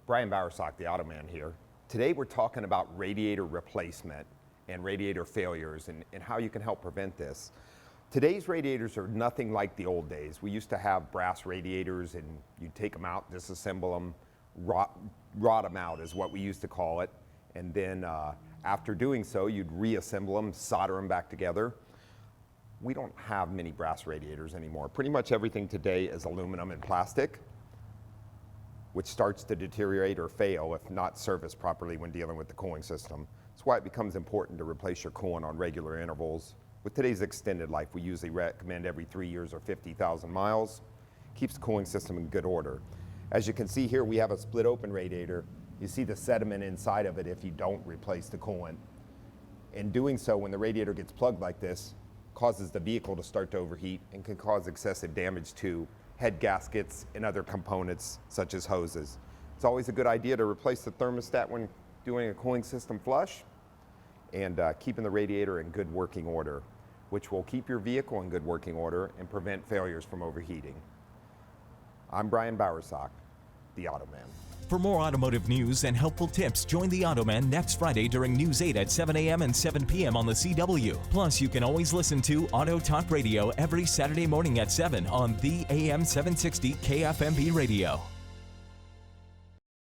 Brian Bowersock, the Automan here. Today we're talking about radiator replacement and radiator failures and how you can help prevent this. Today's radiators are nothing like the old days. We used to have brass radiators and you'd take them out, disassemble them, rot them out is what we used to call it. And then after doing so, you'd reassemble them, solder them back together. We don't have many brass radiators anymore. Pretty much everything today is aluminum and plastic, which starts to deteriorate or fail if not serviced properly when dealing with the cooling system. That's why it becomes important to replace your coolant on regular intervals. With today's extended life, we usually recommend every 3 years or 50,000 miles. Keeps the cooling system in good order. As you can see here, we have a split open radiator. You see the sediment inside of it if you don't replace the coolant. In doing so, when the radiator gets plugged like this, causes the vehicle to start to overheat and can cause excessive damage to head gaskets and other components such as hoses. It's always a good idea to replace the thermostat when doing a cooling system flush and keeping the radiator in good working order, which will keep your vehicle in good working order and prevent failures from overheating. I'm Brian Bowersock, the Automan. For more automotive news and helpful tips, join the Automan next Friday during News 8 at 7 a.m. and 7 p.m. on the CW. Plus, you can always listen to Auto Talk Radio every Saturday morning at 7 on the AM 760 KFMB radio.